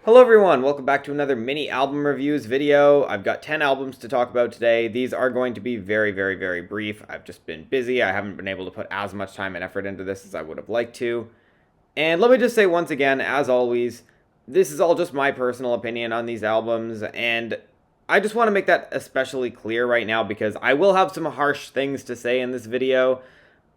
Hello everyone, welcome back to another mini album reviews video. I've got 10 albums to talk about today. These are going to be very brief. I've just been busy. I haven't been able to put as much time and effort into this as I would have liked to. And let me just say once again, as always, this is all just my personal opinion on these albums, and I just want to make that especially clear right now because I will have some harsh things to say in this video,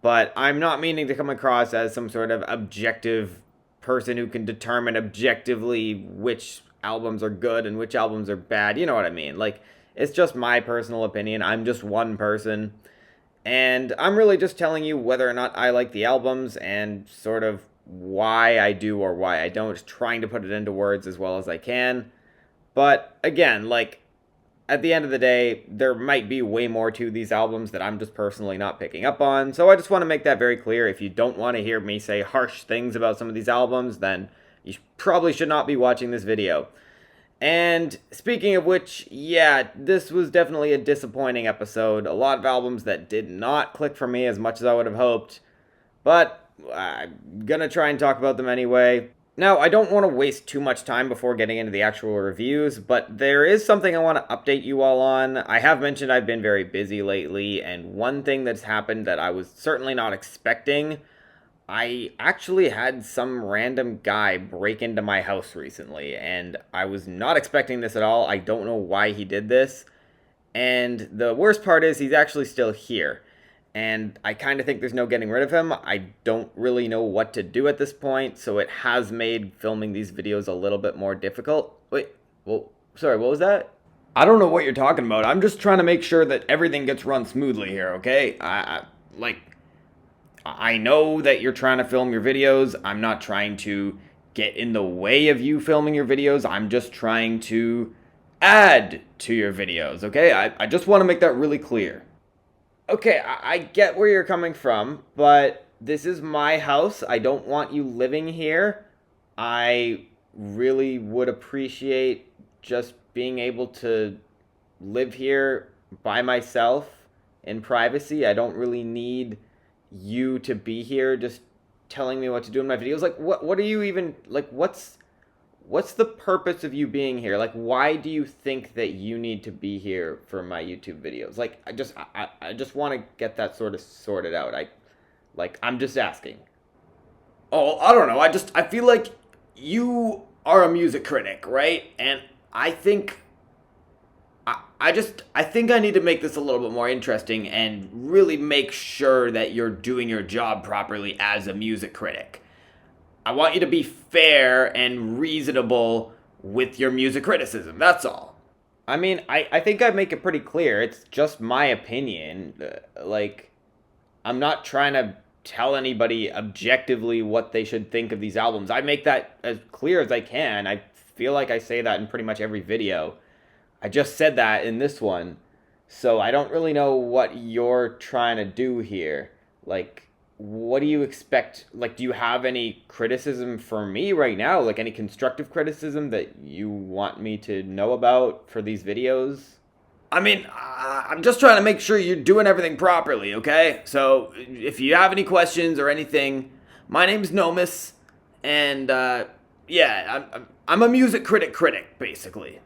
but I'm not meaning to come across as some sort of objective person who can determine objectively which albums are good and which albums are bad. You know what I mean? Like, it's just my personal opinion. I'm just one person. And I'm really just telling you whether or not I like the albums and sort of why I do or why I don't, just trying to put it into words as well as I can. But again, like, at the end of the day, there might be way more to these albums that I'm just personally not picking up on. So I just want to make that very clear. If you don't want to hear me say harsh things about some of these albums, then you probably should not be watching this video. And speaking of which, yeah, this was definitely a disappointing episode. A lot of albums that did not click for me as much as I would have hoped. But I'm gonna try and talk about them anyway. Now, I don't want to waste too much time before getting into the actual reviews, but there is something I want to update you all on. I have mentioned I've been very busy lately, and one thing that's happened that I was certainly not expecting, I actually had some random guy break into my house recently, and I was not expecting this at all. I don't know why he did this, and the worst part is he's actually still here. And I kind of think there's no getting rid of him. I don't really know what to do at this point, so it has made filming these videos a little bit more difficult. Wait, well, sorry, what was that? I don't know what you're talking about. I'm just trying to make sure that everything gets run smoothly here, okay? I know that you're trying to film your videos. I'm not trying to get in the way of you filming your videos. I'm just trying to add to your videos, okay? I just want to make that really clear. Okay, I get where you're coming from, but this is my house. I don't want you living here. I really would appreciate just being able to live here by myself in privacy. I don't really need you to be here just telling me what to do in my videos. Like, what are you even, like, what's the purpose of you being here? Like, why do you think that you need to be here for my YouTube videos? Like, I just want to get that sort of sorted out. I'm just asking. Oh, I don't know. I feel like you are a music critic, right? And I think I think I need to make this a little bit more interesting and really make sure that you're doing your job properly as a music critic. I want you to be fair and reasonable with your music criticism, that's all. I mean, I think I make it pretty clear. It's just my opinion. I'm not trying to tell anybody objectively what they should think of these albums. I make that as clear as I can. I feel like I say that in pretty much every video. I just said that in this one. So I don't really know what you're trying to do here. Like, what do you expect? Like, do you have any criticism for me right now? Like, any constructive criticism that you want me to know about for these videos? I mean, I'm just trying to make sure you're doing everything properly, okay? So, if you have any questions or anything, my name's Nomis, and, yeah, I'm a music critic, basically.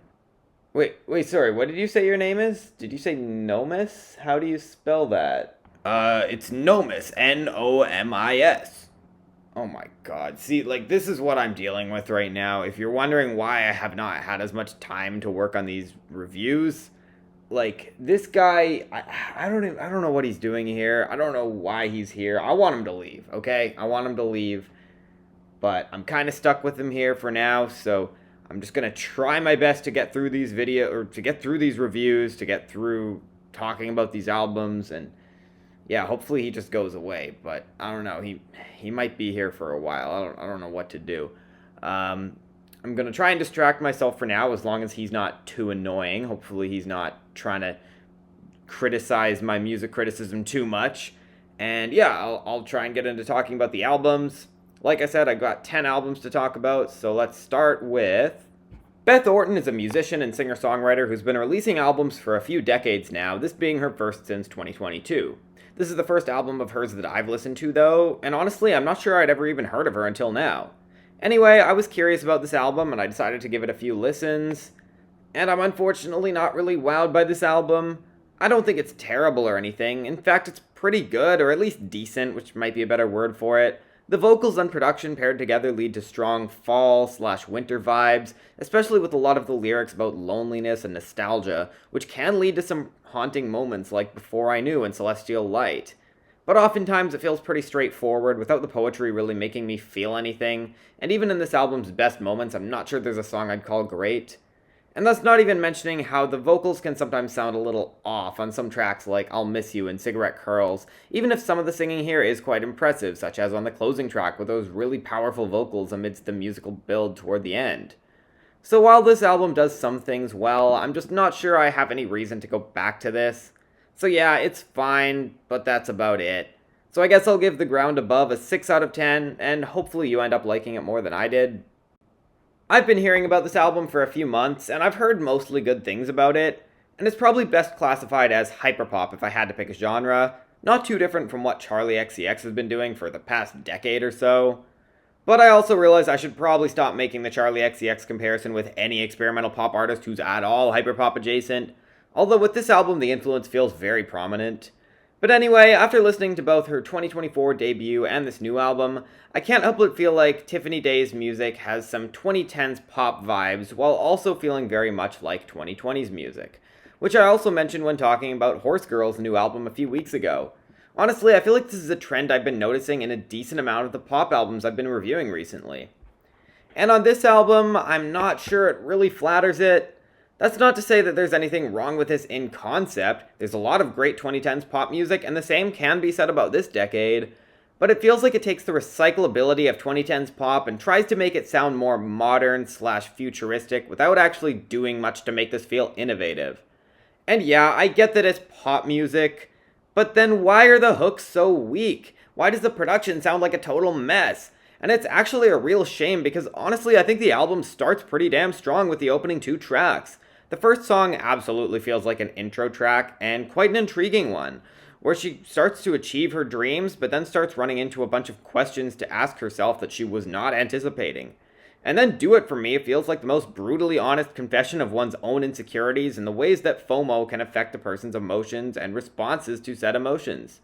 Wait, sorry, what did you say your name is? Did you say Nomis? How do you spell that? It's Nomis, Nomis. Oh my god. See, like, this is what I'm dealing with right now. If you're wondering why I have not had as much time to work on these reviews, like, this guy, I don't know what he's doing here. I don't know why he's here. I want him to leave, okay? I want him to leave. But I'm kind of stuck with him here for now, so I'm just gonna try my best to get through these to get through these reviews, to get through talking about these albums, and yeah, hopefully he just goes away, but I don't know. He might be here for a while. I don't know what to do. I'm gonna try and distract myself for now, as long as he's not too annoying. Hopefully he's not trying to criticize my music criticism too much. And yeah, I'll try and get into talking about the albums. Like I said, I got 10 albums to talk about, so let's start with Beth Orton is a musician and singer-songwriter who's been releasing albums for a few decades now, this being her first since 2022. This is the first album of hers that I've listened to, though, and honestly, I'm not sure I'd ever even heard of her until now. Anyway, I was curious about this album and I decided to give it a few listens, and I'm unfortunately not really wowed by this album. I don't think it's terrible or anything. In fact, it's pretty good, or at least decent, which might be a better word for it. The vocals and production paired together lead to strong fall/winter vibes, especially with a lot of the lyrics about loneliness and nostalgia, which can lead to some haunting moments like Before I Knew and Celestial Light. But oftentimes it feels pretty straightforward, without the poetry really making me feel anything, and even in this album's best moments, I'm not sure there's a song I'd call great. And that's not even mentioning how the vocals can sometimes sound a little off on some tracks like I'll Miss You and Cigarette Curls, even if some of the singing here is quite impressive, such as on the closing track with those really powerful vocals amidst the musical build toward the end. So while this album does some things well, I'm just not sure I have any reason to go back to this. So yeah, it's fine, but that's about it. So I guess I'll give The Ground Above a 6 out of 10, and hopefully you end up liking it more than I did. I've been hearing about this album for a few months, and I've heard mostly good things about it, and it's probably best classified as hyperpop if I had to pick a genre, not too different from what Charlie XCX has been doing for the past decade or so. But I also realize I should probably stop making the Charlie XCX comparison with any experimental pop artist who's at all hyperpop adjacent, although with this album the influence feels very prominent. But anyway, after listening to both her 2024 debut and this new album, I can't help but feel like Tiffany Day's music has some 2010s pop vibes while also feeling very much like 2020's music, which I also mentioned when talking about Horse Girl's new album a few weeks ago. Honestly, I feel like this is a trend I've been noticing in a decent amount of the pop albums I've been reviewing recently. And on this album, I'm not sure it really flatters it. That's not to say that there's anything wrong with this in concept. There's a lot of great 2010s pop music, and the same can be said about this decade. But it feels like it takes the recyclability of 2010s pop and tries to make it sound more modern/futuristic without actually doing much to make this feel innovative. And yeah, I get that it's pop music, but then why are the hooks so weak? Why does the production sound like a total mess? And it's actually a real shame because honestly, I think the album starts pretty damn strong with the opening 2 tracks. The first song absolutely feels like an intro track, and quite an intriguing one, where she starts to achieve her dreams, but then starts running into a bunch of questions to ask herself that she was not anticipating. And then Do It For Me feels like the most brutally honest confession of one's own insecurities and the ways that FOMO can affect a person's emotions and responses to said emotions.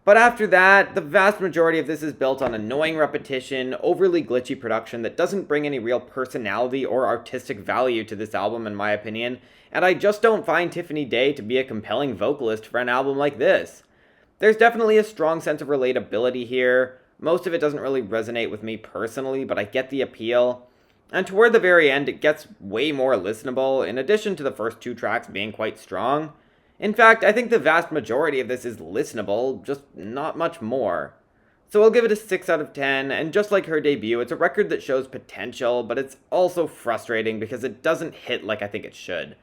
But after that, the vast majority of this is built on annoying repetition, overly glitchy production that doesn't bring any real personality or artistic value to this album in my opinion, and I just don't find Tiffany Day to be a compelling vocalist for an album like this. There's definitely a strong sense of relatability here. Most of it doesn't really resonate with me personally, but I get the appeal. And toward the very end, it gets way more listenable, in addition to the first 2 tracks being quite strong. In fact, I think the vast majority of this is listenable, just not much more. So I'll give it a 6 out of 10, and just like her debut, it's a record that shows potential, but it's also frustrating because it doesn't hit like I think it should.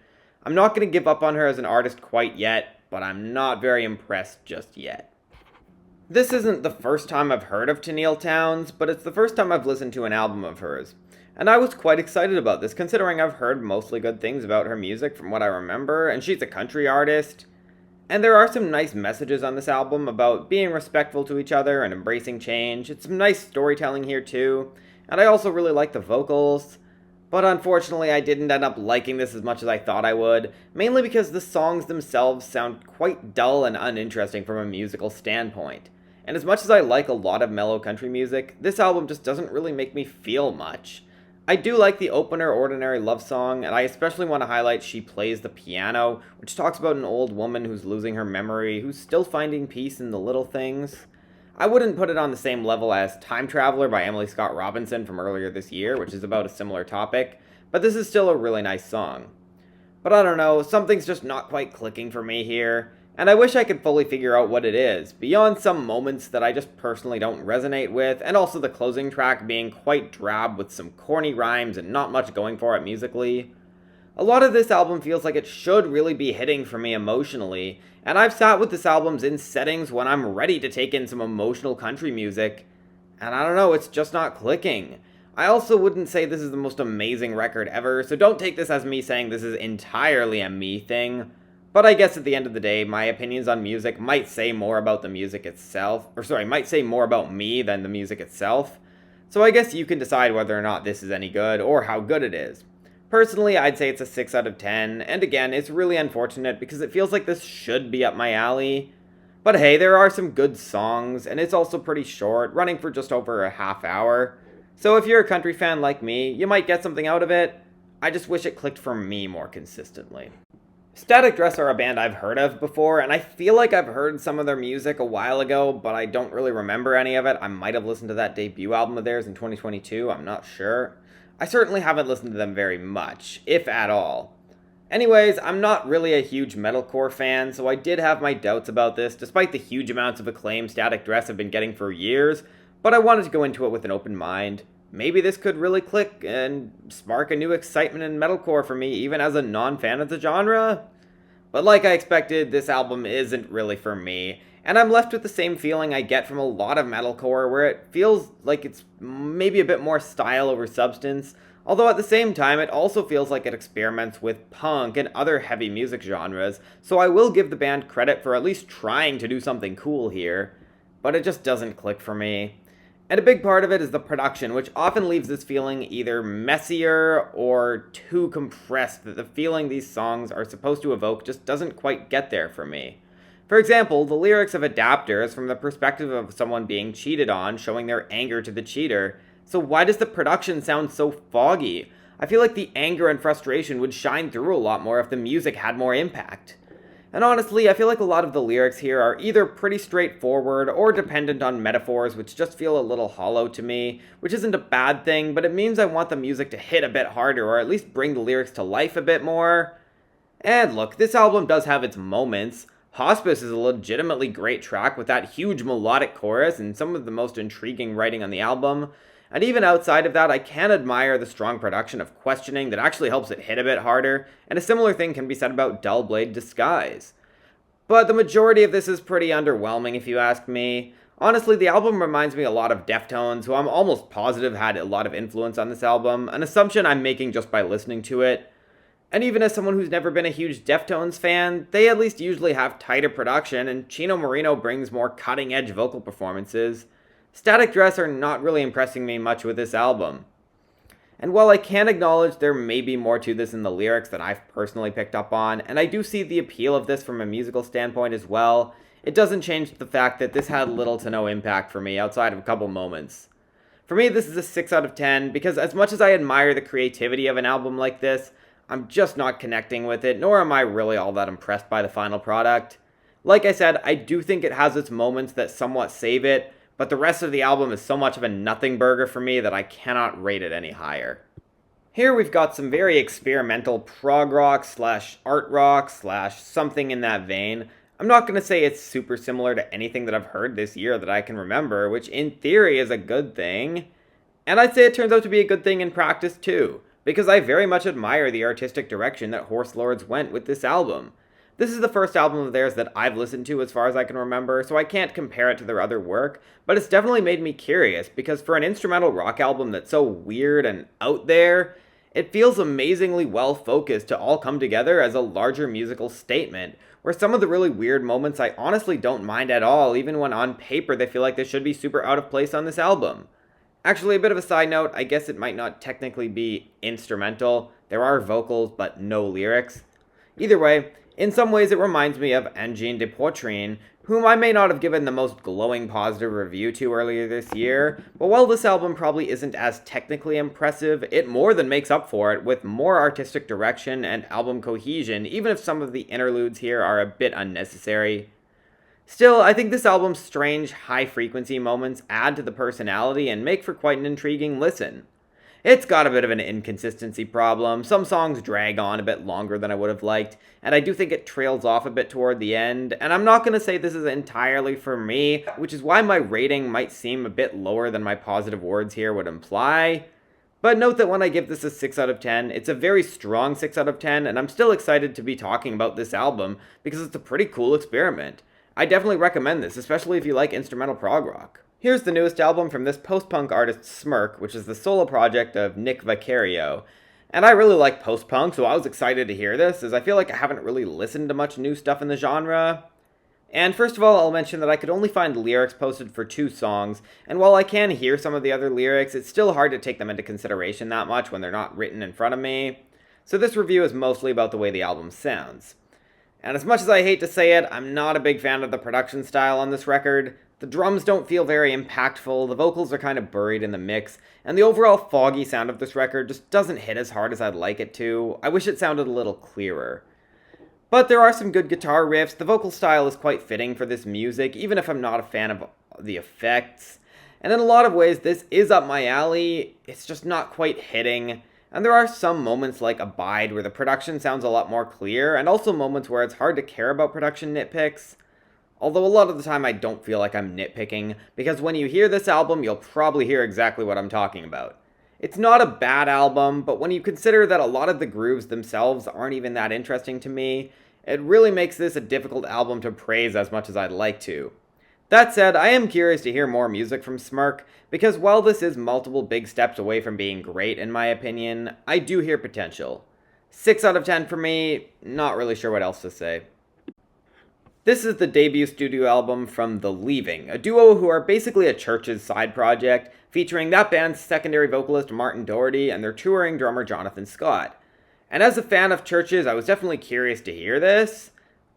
I'm not going to give up on her as an artist quite yet, but I'm not very impressed just yet. This isn't the first time I've heard of Tenille Townes, but it's the first time I've listened to an album of hers. And I was quite excited about this, considering I've heard mostly good things about her music from what I remember, and she's a country artist. And there are some nice messages on this album about being respectful to each other and embracing change. It's some nice storytelling here too, and I also really like the vocals. But unfortunately, I didn't end up liking this as much as I thought I would, mainly because the songs themselves sound quite dull and uninteresting from a musical standpoint. And as much as I like a lot of mellow country music, this album just doesn't really make me feel much. I do like the opener Ordinary Love Song, and I especially want to highlight She Plays the Piano, which talks about an old woman who's losing her memory, who's still finding peace in the little things. I wouldn't put it on the same level as Time Traveler by Emily Scott Robinson from earlier this year, which is about a similar topic, but this is still a really nice song. But I don't know, something's just not quite clicking for me here, and I wish I could fully figure out what it is, beyond some moments that I just personally don't resonate with, and also the closing track being quite drab with some corny rhymes and not much going for it musically. A lot of this album feels like it should really be hitting for me emotionally, and I've sat with this album in settings when I'm ready to take in some emotional country music, and I don't know, it's just not clicking. I also wouldn't say this is the most amazing record ever, so don't take this as me saying this is entirely a me thing. But I guess at the end of the day, my opinions on music might say more about the music itself, might say more about me than the music itself. So I guess you can decide whether or not this is any good or how good it is. Personally, I'd say it's a 6 out of 10, and again, it's really unfortunate because it feels like this should be up my alley. But hey, there are some good songs, and it's also pretty short, running for just over a half hour. So if you're a country fan like me, you might get something out of it. I just wish it clicked for me more consistently. Static Dress are a band I've heard of before, and I feel like I've heard some of their music a while ago, but I don't really remember any of it. I might have listened to that debut album of theirs in 2022, I'm not sure. I certainly haven't listened to them very much, if at all. Anyways, I'm not really a huge metalcore fan, so I did have my doubts about this, despite the huge amounts of acclaim Static Dress have been getting for years, but I wanted to go into it with an open mind. Maybe this could really click and spark a new excitement in metalcore for me, even as a non-fan of the genre. But like I expected, this album isn't really for me, and I'm left with the same feeling I get from a lot of metalcore, where it feels like it's maybe a bit more style over substance, although at the same time it also feels like it experiments with punk and other heavy music genres, so I will give the band credit for at least trying to do something cool here, but it just doesn't click for me. And a big part of it is the production, which often leaves this feeling either messier or too compressed that the feeling these songs are supposed to evoke just doesn't quite get there for me. For example, the lyrics of Adapter is from the perspective of someone being cheated on, showing their anger to the cheater. So why does the production sound so foggy? I feel like the anger and frustration would shine through a lot more if the music had more impact. And honestly, I feel like a lot of the lyrics here are either pretty straightforward or dependent on metaphors which just feel a little hollow to me, which isn't a bad thing, but it means I want the music to hit a bit harder or at least bring the lyrics to life a bit more. And look, this album does have its moments. Hospice is a legitimately great track with that huge melodic chorus and some of the most intriguing writing on the album. And even outside of that, I can admire the strong production of Questioning that actually helps it hit a bit harder, and a similar thing can be said about Dull Blade Disguise. But the majority of this is pretty underwhelming if you ask me. Honestly, the album reminds me a lot of Deftones, who I'm almost positive had a lot of influence on this album, an assumption I'm making just by listening to it. And even as someone who's never been a huge Deftones fan, they at least usually have tighter production, and Chino Moreno brings more cutting-edge vocal performances. Static Dress are not really impressing me much with this album. And while I can acknowledge there may be more to this in the lyrics than I've personally picked up on, and I do see the appeal of this from a musical standpoint as well, it doesn't change the fact that this had little to no impact for me outside of a couple moments. For me, this is a 6 out of 10, because as much as I admire the creativity of an album like this, I'm just not connecting with it, nor am I really all that impressed by the final product. Like I said, I do think it has its moments that somewhat save it, but the rest of the album is so much of a nothing burger for me that I cannot rate it any higher. Here we've got some very experimental prog rock / art rock / something in that vein. I'm not going to say it's super similar to anything that I've heard this year that I can remember, which in theory is a good thing. And I'd say it turns out to be a good thing in practice too, because I very much admire the artistic direction that Horse Lords went with this album. This is the first album of theirs that I've listened to as far as I can remember, so I can't compare it to their other work, but it's definitely made me curious, because for an instrumental rock album that's so weird and out there, it feels amazingly well focused to all come together as a larger musical statement, where some of the really weird moments I honestly don't mind at all, even when on paper they feel like they should be super out of place on this album. Actually, a bit of a side note, I guess it might not technically be instrumental. There are vocals, but no lyrics. Either way, in some ways it reminds me of Engine de Poitrine, whom I may not have given the most glowing positive review to earlier this year, but while this album probably isn't as technically impressive, it more than makes up for it with more artistic direction and album cohesion, even if some of the interludes here are a bit unnecessary. Still, I think this album's strange, high-frequency moments add to the personality and make for quite an intriguing listen. It's got a bit of an inconsistency problem, some songs drag on a bit longer than I would have liked, and I do think it trails off a bit toward the end, and I'm not going to say this is entirely for me, which is why my rating might seem a bit lower than my positive words here would imply. But note that when I give this a 6 out of 10, it's a very strong 6 out of 10, and I'm still excited to be talking about this album, because it's a pretty cool experiment. I definitely recommend this, especially if you like instrumental prog rock. Here's the newest album from this post-punk artist Smirk, which is the solo project of Nick Vicario. And I really like post-punk, so I was excited to hear this, as I feel like I haven't really listened to much new stuff in the genre. And first of all, I'll mention that I could only find lyrics posted for 2 songs, and while I can hear some of the other lyrics, it's still hard to take them into consideration that much when they're not written in front of me. So this review is mostly about the way the album sounds. And as much as I hate to say it, I'm not a big fan of the production style on this record. The drums don't feel very impactful, the vocals are kind of buried in the mix, and the overall foggy sound of this record just doesn't hit as hard as I'd like it to. I wish it sounded a little clearer. But there are some good guitar riffs, the vocal style is quite fitting for this music, even if I'm not a fan of the effects. And in a lot of ways, this is up my alley, it's just not quite hitting. And there are some moments like Abide where the production sounds a lot more clear, and also moments where it's hard to care about production nitpicks. Although a lot of the time I don't feel like I'm nitpicking, because when you hear this album, you'll probably hear exactly what I'm talking about. It's not a bad album, but when you consider that a lot of the grooves themselves aren't even that interesting to me, it really makes this a difficult album to praise as much as I'd like to. That said, I am curious to hear more music from Smirk, because while this is multiple big steps away from being great in my opinion, I do hear potential. 6 out of 10 for me, not really sure what else to say. This is the debut studio album from The Leaving, a duo who are basically a Church's side project, featuring that band's secondary vocalist Martin Doherty and their touring drummer Jonathan Scott. And as a fan of Church's, I was definitely curious to hear this,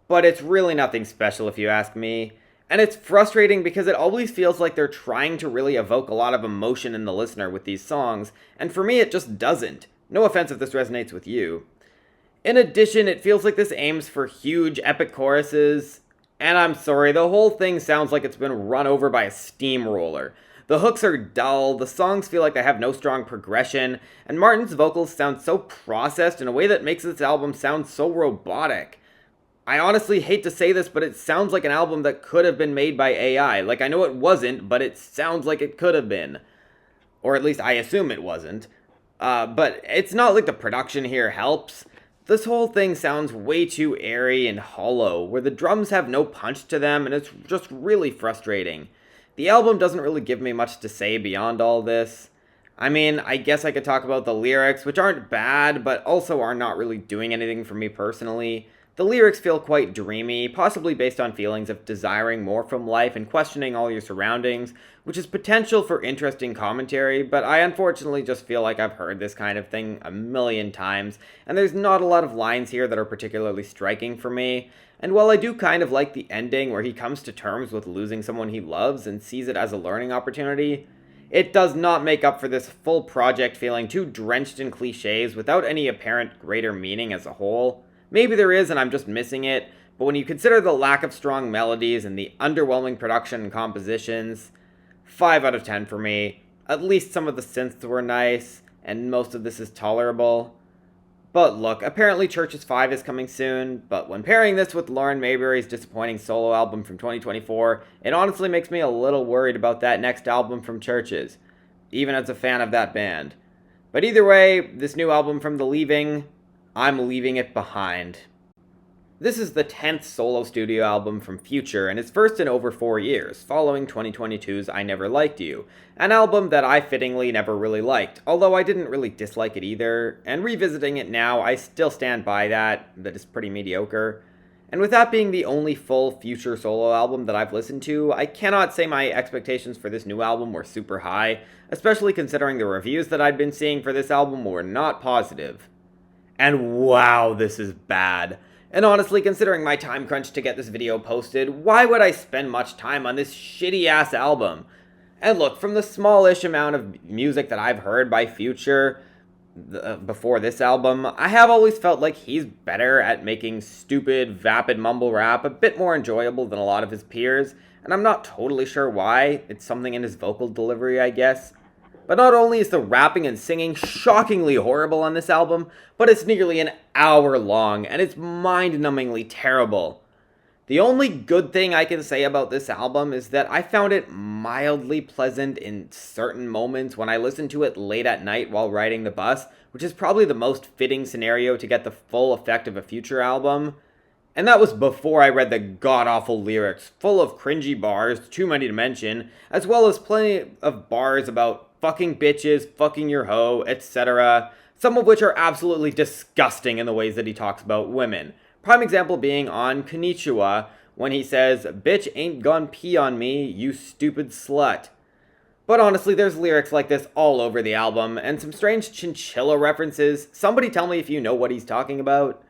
but it's really nothing special if you ask me. And it's frustrating because it always feels like they're trying to really evoke a lot of emotion in the listener with these songs, and for me it just doesn't. No offense if this resonates with you. In addition, it feels like this aims for huge, epic choruses, and I'm sorry, the whole thing sounds like it's been run over by a steamroller. The hooks are dull, the songs feel like they have no strong progression, and Martin's vocals sound so processed in a way that makes this album sound so robotic. I honestly hate to say this, but it sounds like an album that could have been made by AI. Like, I know it wasn't, but it sounds like it could have been. Or at least I assume it wasn't. But it's not like the production here helps. This whole thing sounds way too airy and hollow, where the drums have no punch to them, and it's just really frustrating. The album doesn't really give me much to say beyond all this. I mean, I guess I could talk about the lyrics, which aren't bad, but also are not really doing anything for me personally. The lyrics feel quite dreamy, possibly based on feelings of desiring more from life and questioning all your surroundings, which is potential for interesting commentary, but I unfortunately just feel like I've heard this kind of thing a million times, and there's not a lot of lines here that are particularly striking for me. And while I do kind of like the ending where he comes to terms with losing someone he loves and sees it as a learning opportunity, it does not make up for this full project feeling too drenched in cliches without any apparent greater meaning as a whole. Maybe there is and I'm just missing it, but when you consider the lack of strong melodies and the underwhelming production and compositions, 5 out of 10 for me. At least some of the synths were nice, and most of this is tolerable. But look, apparently Church's 5 is coming soon, but when pairing this with Lauren Mayberry's disappointing solo album from 2024, it honestly makes me a little worried about that next album from Church's, even as a fan of that band. But either way, this new album from The Leaving, I'm leaving it behind. This is the 10th solo studio album from Future, and it's first in over 4 years, following 2022's I Never Liked You, an album that I fittingly never really liked, although I didn't really dislike it either, and revisiting it now, I still stand by that it's pretty mediocre. And with that being the only full Future solo album that I've listened to, I cannot say my expectations for this new album were super high, especially considering the reviews that I'd been seeing for this album were not positive. And wow, this is bad. And honestly, considering my time crunch to get this video posted, why would I spend much time on this shitty-ass album? And look, from the smallish amount of music that I've heard by Future before this album, I have always felt like he's better at making stupid, vapid mumble rap a bit more enjoyable than a lot of his peers, and I'm not totally sure why. It's something in his vocal delivery, I guess. But not only is the rapping and singing shockingly horrible on this album, but it's nearly an hour long, and it's mind-numbingly terrible. The only good thing I can say about this album is that I found it mildly pleasant in certain moments when I listened to it late at night while riding the bus, which is probably the most fitting scenario to get the full effect of a Future album. And that was before I read the god-awful lyrics, full of cringy bars, too many to mention, as well as plenty of bars about fucking bitches, fucking your hoe, etc., some of which are absolutely disgusting in the ways that he talks about women. Prime example being on Konnichiwa, when he says, "Bitch ain't gonna pee on me, you stupid slut." But honestly, there's lyrics like this all over the album, and some strange chinchilla references. Somebody tell me if you know what he's talking about.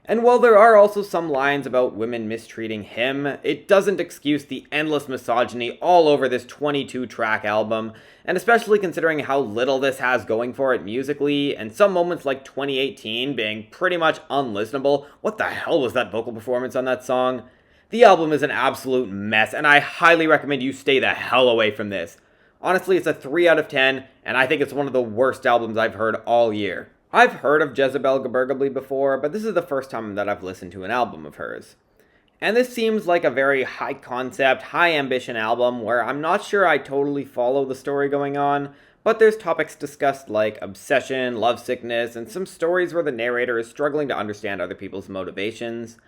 And while there are also some lines about women mistreating him, it doesn't excuse the endless misogyny all over this 22-track album, and especially considering how little this has going for it musically, and some moments like 2018 being pretty much unlistenable. What the hell was that vocal performance on that song? The album is an absolute mess, and I highly recommend you stay the hell away from this. Honestly, it's a 3 out of 10, and I think it's one of the worst albums I've heard all year. I've heard of Jezebel Gebergably before, but this is the first time that I've listened to an album of hers. And this seems like a very high concept, high ambition album where I'm not sure I totally follow the story going on, but there's topics discussed like obsession, lovesickness, and some stories where the narrator is struggling to understand other people's motivations.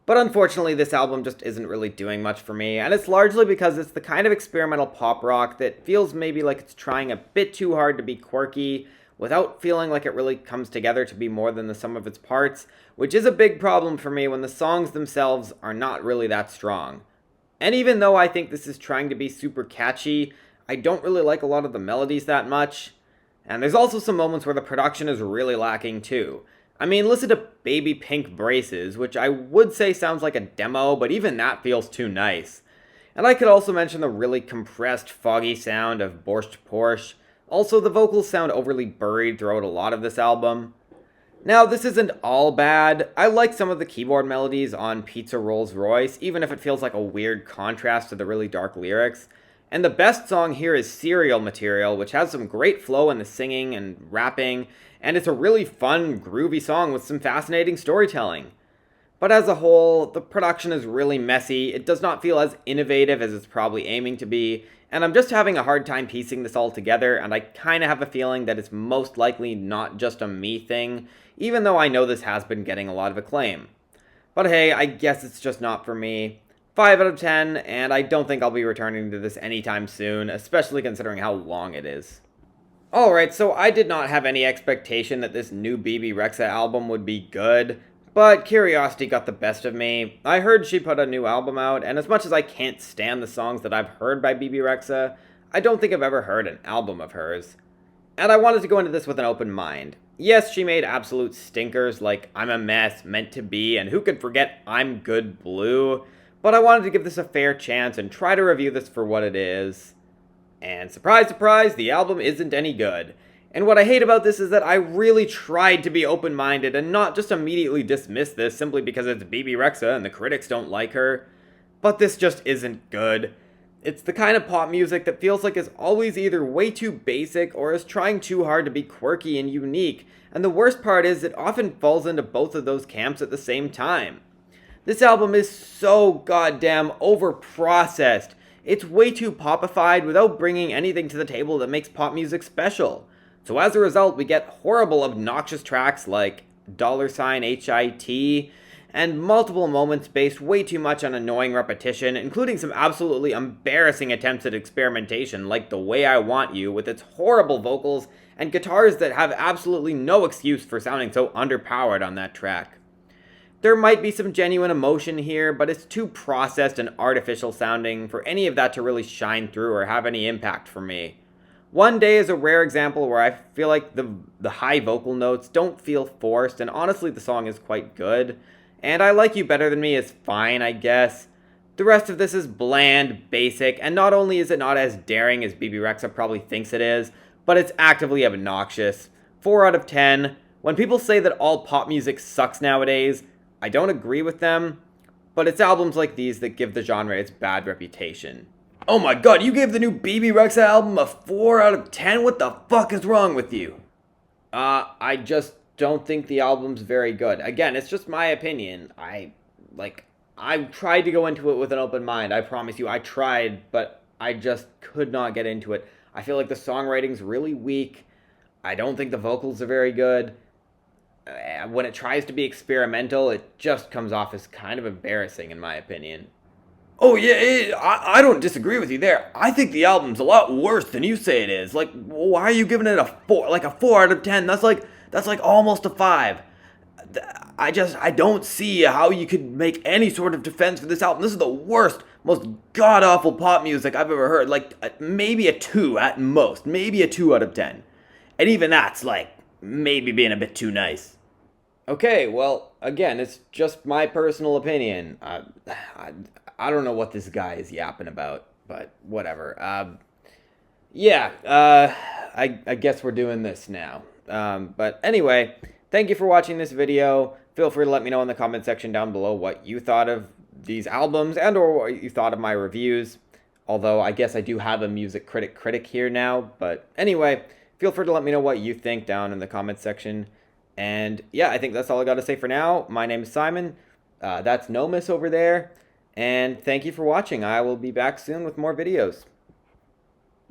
But unfortunately, this album just isn't really doing much for me, and it's largely because it's the kind of experimental pop rock that feels maybe like it's trying a bit too hard to be quirky, without feeling like it really comes together to be more than the sum of its parts, which is a big problem for me when the songs themselves are not really that strong. And even though I think this is trying to be super catchy, I don't really like a lot of the melodies that much. And there's also some moments where the production is really lacking too. I mean, listen to Baby Pink Braces, which I would say sounds like a demo, but even that feels too nice. And I could also mention the really compressed, foggy sound of Borscht Porsche. Also, the vocals sound overly buried throughout a lot of this album. Now, this isn't all bad. I like some of the keyboard melodies on Pizza Rolls Royce, even if it feels like a weird contrast to the really dark lyrics. And the best song here is Serial Material, which has some great flow in the singing and rapping, and it's a really fun, groovy song with some fascinating storytelling. But as a whole, the production is really messy, it does not feel as innovative as it's probably aiming to be, and I'm just having a hard time piecing this all together, and I kinda have a feeling that it's most likely not just a me thing, even though I know this has been getting a lot of acclaim. But hey, I guess it's just not for me. 5 out of 10, and I don't think I'll be returning to this anytime soon, especially considering how long it is. Alright, so I did not have any expectation that this new BB Rexa album would be good, but curiosity got the best of me. I heard she put a new album out, and as much as I can't stand the songs that I've heard by BB Rexa, I don't think I've ever heard an album of hers. And I wanted to go into this with an open mind. Yes, she made absolute stinkers like I'm a Mess, Meant to Be, and who could forget I'm Good Blue, but I wanted to give this a fair chance and try to review this for what it is. And surprise, surprise, the album isn't any good. And what I hate about this is that I really tried to be open-minded and not just immediately dismiss this simply because it's BB Rexa and the critics don't like her. But this just isn't good. It's the kind of pop music that feels like it's always either way too basic or is trying too hard to be quirky and unique, and the worst part is it often falls into both of those camps at the same time. This album is so goddamn over-processed. It's way too popified without bringing anything to the table that makes pop music special. So as a result, we get horrible, obnoxious tracks like $HIT, and multiple moments based way too much on annoying repetition, including some absolutely embarrassing attempts at experimentation like The Way I Want You, with its horrible vocals and guitars that have absolutely no excuse for sounding so underpowered on that track. There might be some genuine emotion here, but it's too processed and artificial sounding for any of that to really shine through or have any impact for me. One Day is a rare example where I feel like the high vocal notes don't feel forced, and honestly the song is quite good. And I Like You Better Than Me is fine, I guess. The rest of this is bland, basic, and not only is it not as daring as BB Rexa probably thinks it is, but it's actively obnoxious. 4 out of 10. When people say that all pop music sucks nowadays, I don't agree with them, but it's albums like these that give the genre its bad reputation. Oh my god, you gave the new BB Rexa album a 4 out of 10? What the fuck is wrong with you? I just don't think the album's very good. Again, it's just my opinion. I tried to go into it with an open mind. I promise you, I tried, but I just could not get into it. I feel like the songwriting's really weak. I don't think the vocals are very good. When it tries to be experimental, it just comes off as kind of embarrassing, in my opinion. Oh yeah, I don't disagree with you there. I think the album's a lot worse than you say it is. Like, why are you giving it a 4? Like a 4 out of 10? That's like almost a 5. I don't see how you could make any sort of defense for this album. This is the worst, most god-awful pop music I've ever heard. Like, maybe a 2 at most. Maybe a 2 out of 10. And even that's, like, maybe being a bit too nice. Okay, well, again, it's just my personal opinion. I don't know what this guy is yapping about, but whatever. I guess we're doing this now. But anyway, thank you for watching this video. Feel free to let me know in the comment section down below what you thought of these albums and or what you thought of my reviews. Although I guess I do have a music critic here now. But anyway, feel free to let me know what you think down in the comment section. And yeah, I think that's all I got to say for now. My name is Simon. That's Nomis over there. And thank you for watching. I will be back soon with more videos.